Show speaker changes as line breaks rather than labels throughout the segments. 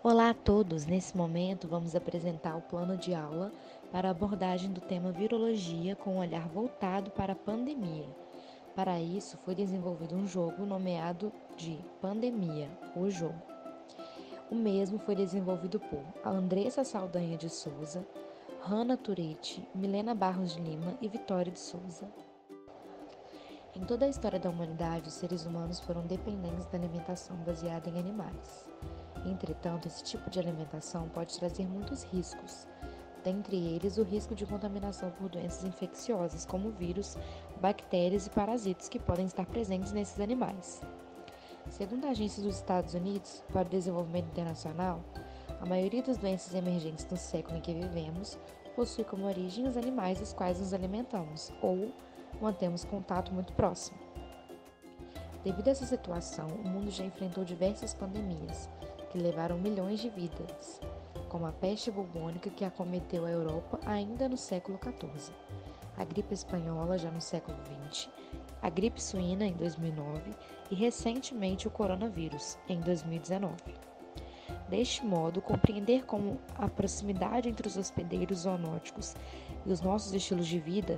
Olá a todos! Nesse momento, vamos apresentar o plano de aula para a abordagem do tema virologia com um olhar voltado para a pandemia. Para isso, foi desenvolvido um jogo nomeado de Pandemia, o jogo. O mesmo foi desenvolvido por Andressa Saldanha de Souza, Hanna Turete, Milena Barros de Lima e Vitória de Souza. Em toda a história da humanidade, os seres humanos foram dependentes da alimentação baseada em animais. Entretanto, esse tipo de alimentação pode trazer muitos riscos, dentre eles o risco de contaminação por doenças infecciosas, como vírus, bactérias e parasitas que podem estar presentes nesses animais. Segundo a Agência dos Estados Unidos para o Desenvolvimento Internacional, a maioria das doenças emergentes no século em que vivemos possui como origem os animais dos quais nos alimentamos ou mantemos contato muito próximo. Devido a essa situação, o mundo já enfrentou diversas pandemias, que levaram milhões de vidas, como a peste bubônica que acometeu a Europa ainda no século XIV, a gripe espanhola já no século XX, a gripe suína em 2009 e recentemente o coronavírus em 2019. Deste modo, compreender como a proximidade entre os hospedeiros zoonóticos e os nossos estilos de vida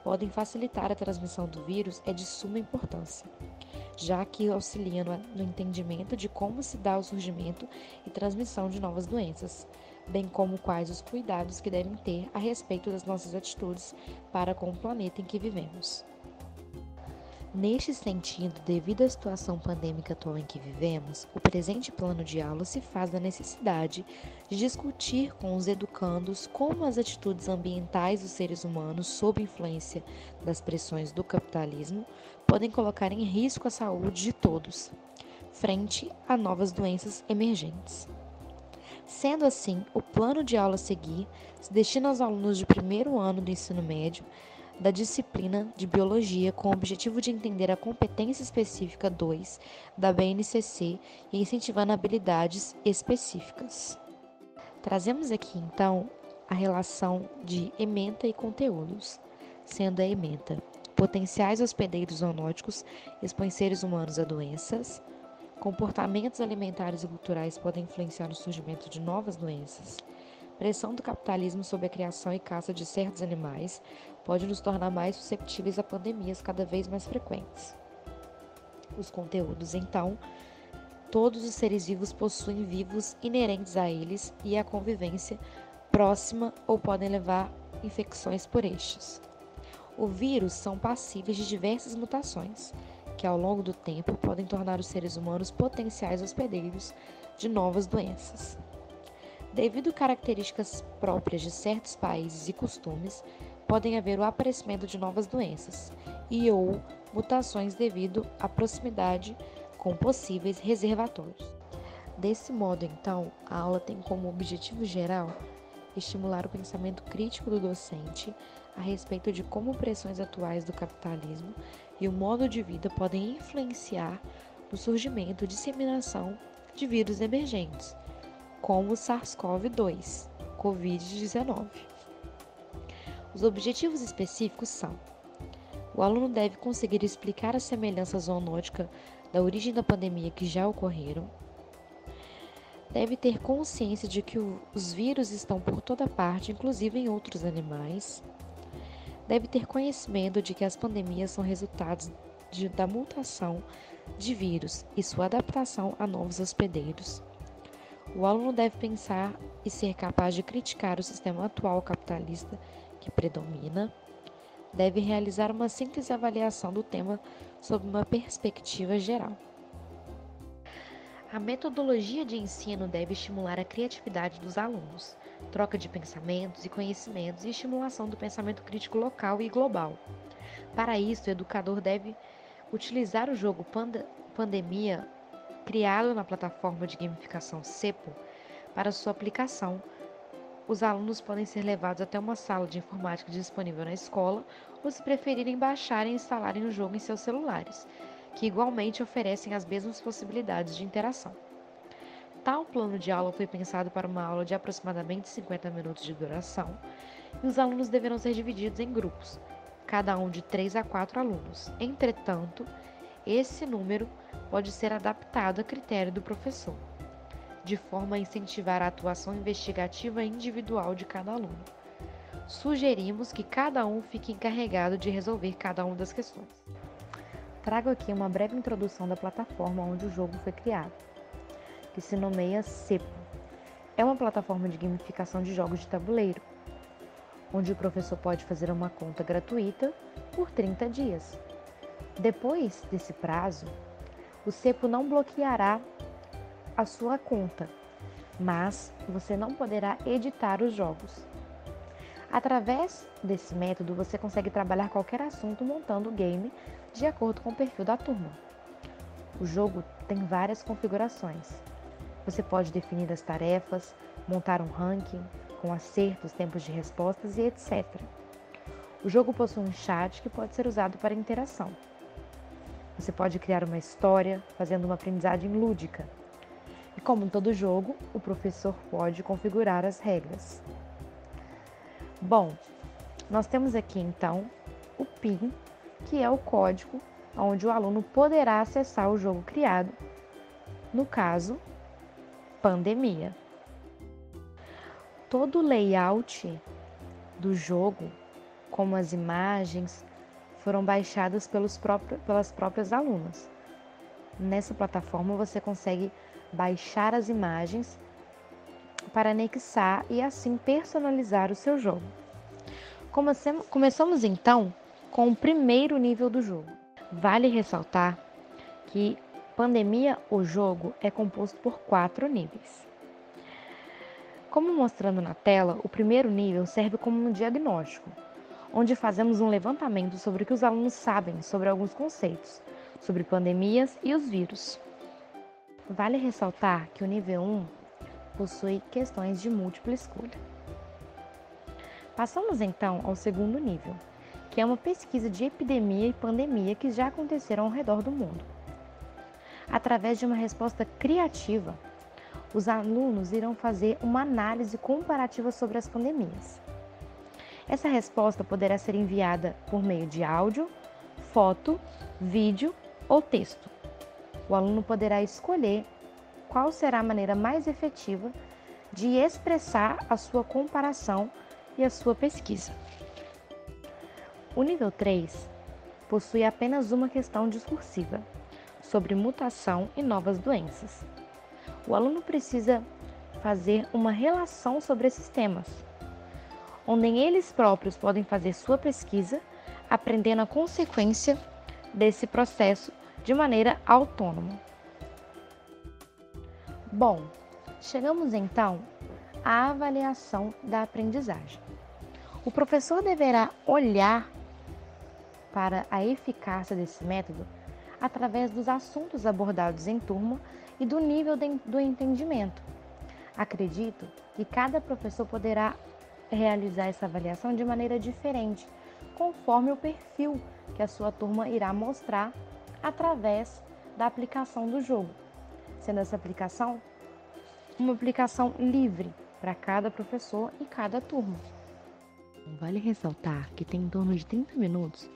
podem facilitar a transmissão do vírus é de suma importância, já que auxilia no entendimento de como se dá o surgimento e transmissão de novas doenças, bem como quais os cuidados que devem ter a respeito das nossas atitudes para com o planeta em que vivemos. Neste sentido, devido à situação pandêmica atual em que vivemos, o presente plano de aula se faz da necessidade de discutir com os educandos como as atitudes ambientais dos seres humanos, sob influência das pressões do capitalismo, podem colocar em risco a saúde de todos, frente a novas doenças emergentes. Sendo assim, o plano de aula a seguir se destina aos alunos de primeiro ano do ensino médio da disciplina de Biologia com o objetivo de entender a competência específica 2 da BNCC e incentivando habilidades específicas. Trazemos aqui, então, a relação de ementa e conteúdos, sendo a ementa: potenciais hospedeiros zoonóticos expõem seres humanos a doenças, comportamentos alimentares e culturais podem influenciar no surgimento de novas doenças, pressão do capitalismo sobre a criação e caça de certos animais pode nos tornar mais susceptíveis a pandemias cada vez mais frequentes. Os conteúdos, então, todos os seres vivos possuem vírus inerentes a eles e a convivência próxima ou podem levar infecções por estes. Os vírus são passíveis de diversas mutações, que ao longo do tempo podem tornar os seres humanos potenciais hospedeiros de novas doenças. Devido a características próprias de certos países e costumes, podem haver o aparecimento de novas doenças e ou mutações devido à proximidade com possíveis reservatórios. Desse modo, então, a aula tem como objetivo geral estimular o pensamento crítico do docente a respeito de como pressões atuais do capitalismo e o modo de vida podem influenciar no surgimento e disseminação de vírus emergentes, como o SARS-CoV-2, Covid-19. Os objetivos específicos são: o aluno deve conseguir explicar a semelhança zoonótica da origem da pandemia que já ocorreram, deve ter consciência de que os vírus estão por toda parte, inclusive em outros animais, deve ter conhecimento de que as pandemias são resultados da mutação de vírus e sua adaptação a novos hospedeiros. O aluno deve pensar e ser capaz de criticar o sistema atual capitalista que predomina, deve realizar uma síntese e avaliação do tema sob uma perspectiva geral. A metodologia de ensino deve estimular a criatividade dos alunos, troca de pensamentos e conhecimentos e estimulação do pensamento crítico local e global. Para isso, o educador deve utilizar o jogo Pandemia, criado na plataforma de gamificação Cepo, para sua aplicação. Os alunos podem ser levados até uma sala de informática disponível na escola ou, se preferirem, baixarem e instalarem o jogo em seus celulares, que igualmente oferecem as mesmas possibilidades de interação. Tal plano de aula foi pensado para uma aula de aproximadamente 50 minutos de duração e os alunos deverão ser divididos em grupos, cada um de 3 a 4 alunos. Entretanto, esse número pode ser adaptado a critério do professor. de forma a incentivar a atuação investigativa individual de cada aluno. Sugerimos que cada um fique encarregado de resolver cada uma das questões. Trago aqui uma breve introdução da plataforma onde o jogo foi criado, que se nomeia Cepo. É uma plataforma de gamificação de jogos de tabuleiro, onde o professor pode fazer uma conta gratuita por 30 dias. Depois desse prazo, o Cepo não bloqueará a sua conta, mas você não poderá editar os jogos. Através desse método, você consegue trabalhar qualquer assunto montando o game de acordo com o perfil da turma. O jogo tem várias configurações. Você pode definir as tarefas, montar um ranking com acertos, tempos de respostas e etc. O jogo possui um chat que pode ser usado para interação. Você pode criar uma história, fazendo uma aprendizagem lúdica. E como em todo jogo, o professor pode configurar as regras. Bom, nós temos aqui então o PIN, que é o código onde o aluno poderá acessar o jogo criado, no caso, pandemia. Todo o layout do jogo, como as imagens, foram baixadas pelas próprias alunas. Nessa plataforma você consegue baixar as imagens para anexar e assim personalizar o seu jogo. Começamos então com o primeiro nível do jogo. Vale ressaltar que Pandemia, o jogo, é composto por 4 níveis. Como mostrando na tela, o primeiro nível serve como um diagnóstico, onde fazemos um levantamento sobre o que os alunos sabem sobre alguns conceitos, sobre pandemias e os vírus. Vale ressaltar que o nível 1 possui questões de múltipla escolha. Passamos então ao segundo nível, que é uma pesquisa de epidemia e pandemia que já aconteceram ao redor do mundo. Através de uma resposta criativa, os alunos irão fazer uma análise comparativa sobre as pandemias. Essa resposta poderá ser enviada por meio de áudio, foto, vídeo ou texto. O aluno poderá escolher qual será a maneira mais efetiva de expressar a sua comparação e a sua pesquisa. O nível 3 possui apenas uma questão discursiva sobre mutação e novas doenças. O aluno precisa fazer uma relação sobre esses temas, onde eles próprios podem fazer sua pesquisa, aprendendo a consequência desse processo de maneira autônoma. Bom, chegamos então à avaliação da aprendizagem. O professor deverá olhar para a eficácia desse método através dos assuntos abordados em turma e do nível do entendimento. Acredito que cada professor poderá realizar essa avaliação de maneira diferente, conforme o perfil que a sua turma irá mostrar através da aplicação do jogo, sendo essa aplicação uma aplicação livre para cada professor e cada turma. Vale ressaltar que tem em torno de 30 minutos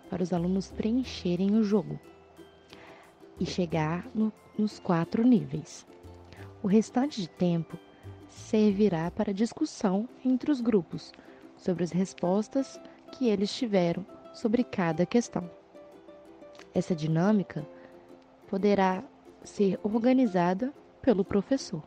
para os alunos preencherem o jogo e chegar nos 4 níveis. O restante de tempo servirá para discussão entre os grupos sobre as respostas que eles tiveram sobre cada questão. Essa dinâmica poderá ser organizada pelo professor.